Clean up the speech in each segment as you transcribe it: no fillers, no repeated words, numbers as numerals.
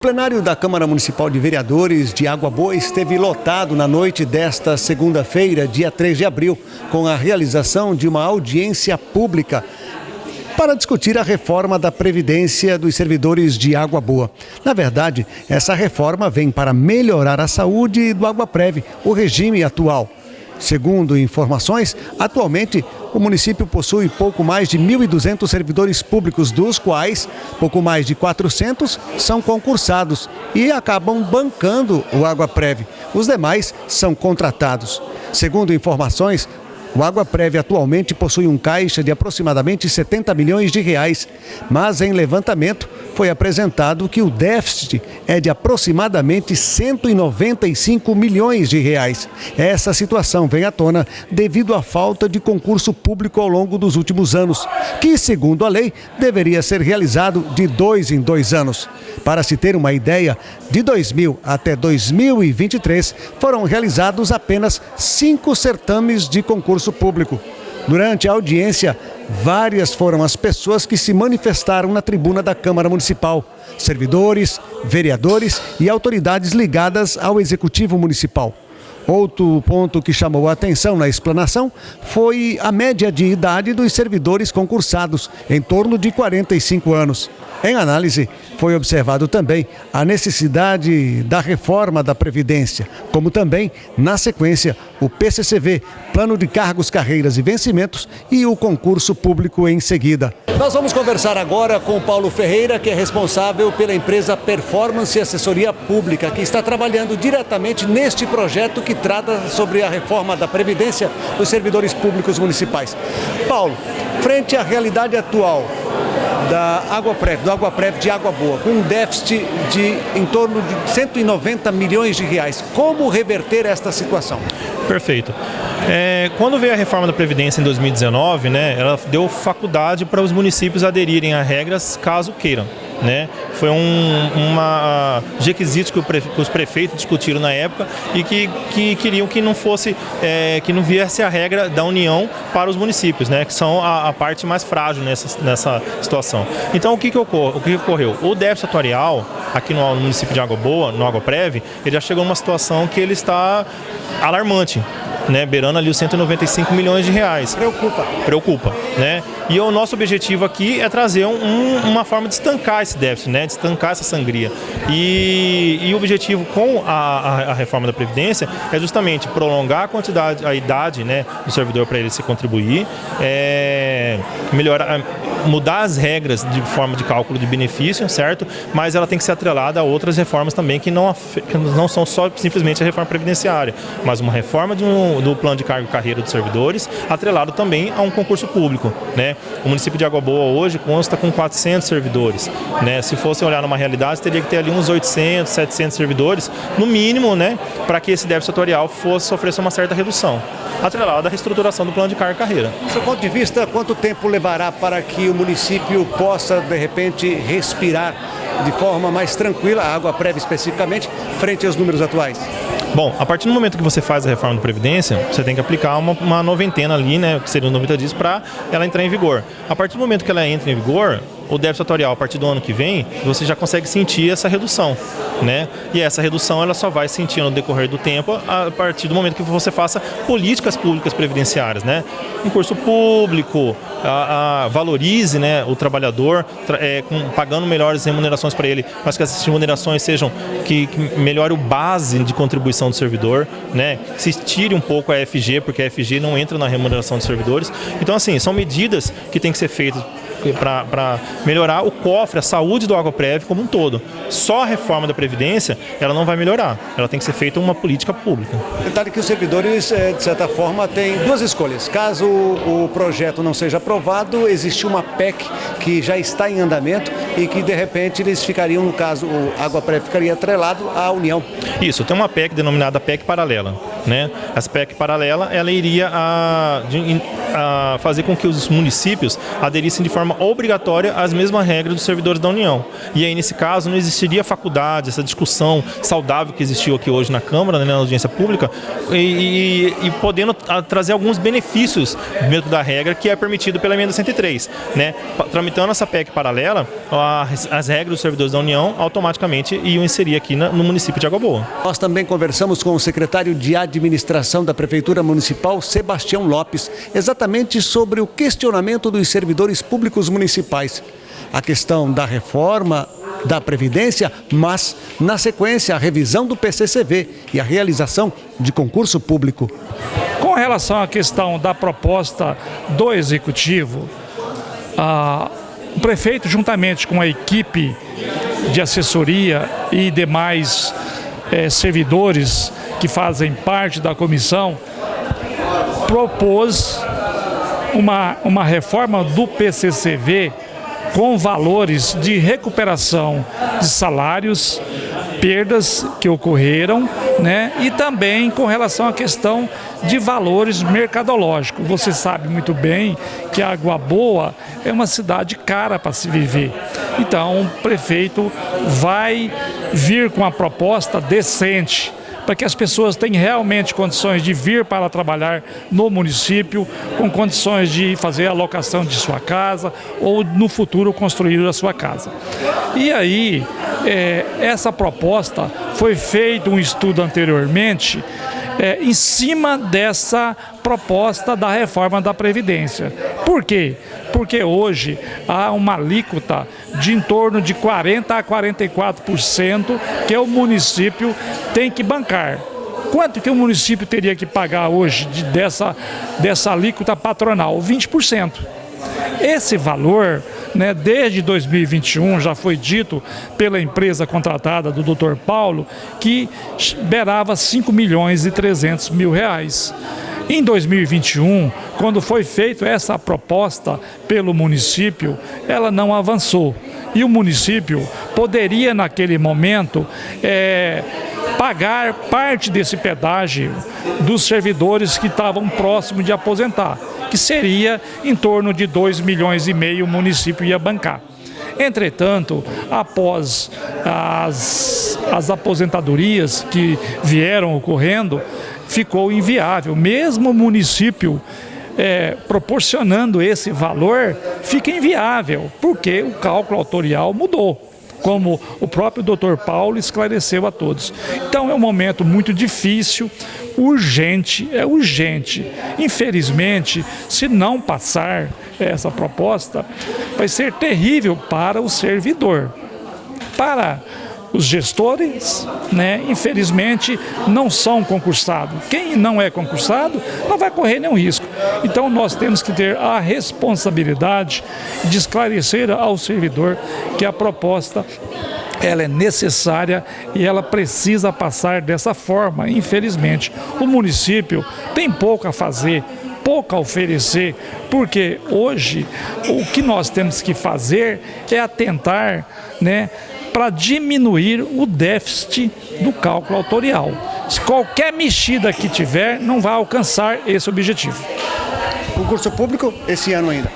O plenário da Câmara Municipal de Vereadores de Água Boa esteve lotado na noite desta segunda-feira, dia 3 de abril, com a realização de uma audiência pública para discutir a reforma da Previdência dos servidores de Água Boa. Na verdade, essa reforma vem para melhorar a saúde do Aguaprev, o regime atual. Segundo informações, atualmente o município possui pouco mais de 1.200 servidores públicos, dos quais pouco mais de 400 são concursados e acabam bancando o Aguaprev. Os demais são contratados. Segundo informações, o Aguaprev atualmente possui um caixa de aproximadamente 70 milhões de reais, mas em levantamento foi apresentado que o déficit é de aproximadamente 195 milhões de reais. Essa situação vem à tona devido à falta de concurso público ao longo dos últimos anos, que, segundo a lei, deveria ser realizado de 2 em 2 anos. Para se ter uma ideia, de 2000 até 2023 foram realizados apenas 5 certames de concurso público. Durante a audiência, várias foram as pessoas que se manifestaram na tribuna da Câmara Municipal: servidores, vereadores e autoridades ligadas ao Executivo Municipal. Outro ponto que chamou a atenção na explanação foi a média de idade dos servidores concursados, em torno de 45 anos. Em análise, foi observado também a necessidade da reforma da Previdência, como também, na sequência, o PCCV, Plano de Cargos, Carreiras e Vencimentos, e o concurso público em seguida. Nós vamos conversar agora com o Paulo Ferreira, que é responsável pela empresa Performance Assessoria Pública, que está trabalhando diretamente neste projeto que trata sobre a reforma da Previdência dos servidores públicos municipais. Paulo, frente à realidade atual da Aguaprev, do Aguaprev de Água Boa, com um déficit de em torno de 190 milhões de reais, como reverter esta situação? Perfeito. Quando veio a reforma da Previdência em 2019, ela deu faculdade para os municípios aderirem a regras caso queiram. Foi um requisito que os prefeitos discutiram na época e que queriam que não fosse, que não viesse a regra da União para os municípios, que são a parte mais frágil nessa situação. Então, o que ocorreu? O déficit atuarial aqui no município de Água Boa, no Aguaprev, ele já chegou numa situação que ele está alarmante. Beirando ali os 195 milhões de reais. Preocupa. E o nosso objetivo aqui é trazer uma forma de estancar esse déficit, de estancar essa sangria. E o objetivo com a reforma da Previdência é justamente prolongar a idade do servidor para ele se contribuir, melhorar, mudar as regras de forma de cálculo de benefício, certo? Mas ela tem que ser atrelada a outras reformas também que não são só simplesmente a reforma previdenciária, mas uma reforma do plano de cargo e carreira dos servidores, atrelado também a um concurso público. O município de Água Boa hoje consta com 400 servidores. Se fosse olhar numa realidade, teria que ter ali uns 800, 700 servidores, no mínimo, para que esse déficit atuarial sofresse uma certa redução, atrelado à reestruturação do plano de cargo e carreira. Do seu ponto de vista, quanto tempo levará para que o município possa, de repente, respirar de forma mais tranquila, a Aguaprev especificamente, frente aos números atuais? Bom, a partir do momento que você faz a reforma da Previdência, você tem que aplicar uma noventena ali, que seriam 90 dias, para ela entrar em vigor. A partir do momento que ela entra em vigor, o déficit atuarial, a partir do ano que vem, você já consegue sentir essa redução, E essa redução ela só vai sentir no decorrer do tempo a partir do momento que você faça políticas públicas previdenciárias, Concurso público, valorize o trabalhador, pagando melhores remunerações para ele, mas que essas remunerações sejam que melhore o base de contribuição do servidor, Se tire um pouco a FG, porque a FG não entra na remuneração dos servidores. Então, assim, são medidas que têm que ser feitas para melhorar o cofre, a saúde do Aguaprev como um todo. Só a reforma da Previdência, ela não vai melhorar. Ela tem que ser feita uma política pública. Detalhe que os servidores, de certa forma, têm duas escolhas. Caso o projeto não seja aprovado, existe uma PEC que já está em andamento e que, de repente, eles ficariam, no caso, o Aguaprev ficaria atrelado à União. Isso, tem uma PEC denominada PEC paralela. Essa PEC paralela, ela iria fazer com que os municípios aderissem de forma obrigatória às mesmas regras dos servidores da União. E aí, nesse caso, não existiria faculdade, essa discussão saudável que existiu aqui hoje na Câmara, né, na audiência pública, e podendo trazer alguns benefícios dentro da regra que é permitido pela emenda 103. Né? Tramitando essa PEC paralela, as regras dos servidores da União automaticamente iam inserir aqui no município de Água Boa. Nós também conversamos com o secretário de Administração da Prefeitura Municipal, Sebastião Lopes, exatamente sobre o questionamento dos servidores públicos municipais. A questão da reforma da Previdência, mas, na sequência, a revisão do PCCV e a realização de concurso público. Com relação à questão da proposta do Executivo, o prefeito, juntamente com a equipe de assessoria e demais servidores que fazem parte da comissão, propôs uma reforma do PCCV com valores de recuperação de salários, perdas que ocorreram, né? E também com relação à questão de valores mercadológicos. Você sabe muito bem que Água Boa é uma cidade cara para se viver. Então, o prefeito vai vir com uma proposta decente, para que as pessoas tenham realmente condições de vir para trabalhar no município, com condições de fazer a locação de sua casa ou no futuro construir a sua casa. E aí, essa proposta foi feito um estudo anteriormente em cima dessa proposta da reforma da Previdência. Por quê? Porque hoje há uma alíquota de em torno de 40% a 44% que o município tem que bancar. Quanto que o município teria que pagar hoje dessa alíquota patronal? 20%. Esse valor, né, desde 2021, já foi dito pela empresa contratada do Dr. Paulo, que beirava 5 milhões e 300 mil reais. Em 2021, quando foi feita essa proposta pelo município, ela não avançou. E o município poderia, naquele momento, pagar parte desse pedágio dos servidores que estavam próximos de aposentar, que seria em torno de 2,5 milhões o município ia bancar. Entretanto, após as aposentadorias que vieram ocorrendo, ficou inviável. Mesmo o município proporcionando esse valor, fica inviável, porque o cálculo autorial mudou, como o próprio Dr. Paulo esclareceu a todos. Então é um momento muito difícil, urgente. Infelizmente, se não passar essa proposta, vai ser terrível para o servidor. Para os gestores, né, infelizmente, não são concursados. Quem não é concursado não vai correr nenhum risco. Então, nós temos que ter a responsabilidade de esclarecer ao servidor que a proposta ela é necessária e ela precisa passar dessa forma. Infelizmente, o município tem pouco a fazer, pouco a oferecer, porque hoje o que nós temos que fazer é atentar, né, para diminuir o déficit do cálculo autorial. Se qualquer mexida que tiver, não vai alcançar esse objetivo. Concurso público esse ano ainda?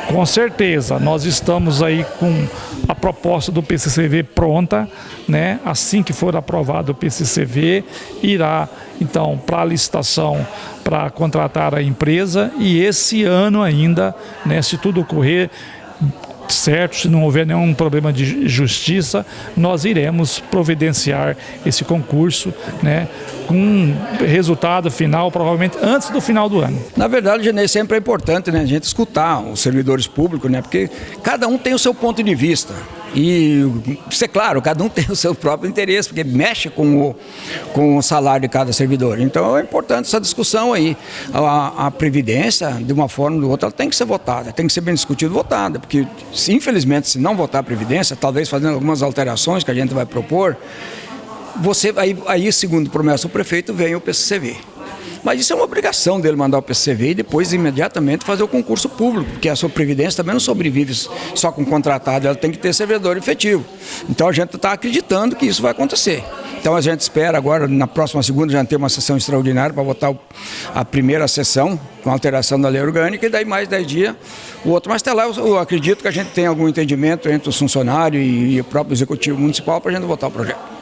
Com certeza, nós estamos aí com a proposta do PCCV pronta, né? Assim que for aprovado o PCCV, irá então para a licitação para contratar a empresa, e esse ano ainda, né, se tudo ocorrer certo, se não houver nenhum problema de justiça, nós iremos providenciar esse concurso, né, com resultado final, provavelmente antes do final do ano. Na verdade, Genê, sempre é importante, né, a gente escutar os servidores públicos, né, porque cada um tem o seu ponto de vista. E, isso é claro, cada um tem o seu próprio interesse, porque mexe com o salário de cada servidor. Então é importante essa discussão aí. A Previdência, de uma forma ou de outra, ela tem que ser votada, tem que ser bem discutida e votada, porque infelizmente, se não votar a Previdência, talvez fazendo algumas alterações que a gente vai propor, aí segundo promessa do prefeito, vem o PCCV. Mas isso é uma obrigação dele mandar o PCCV e depois imediatamente fazer o concurso público, porque a sua Previdência também não sobrevive só com contratado, ela tem que ter servidor efetivo. Então a gente está acreditando que isso vai acontecer. Então a gente espera agora, na próxima segunda, já ter uma sessão extraordinária para votar a primeira sessão com alteração da lei orgânica, e daí mais 10 dias o outro. Mas até lá eu acredito que a gente tem algum entendimento entre os funcionários e o próprio executivo municipal para a gente votar o projeto.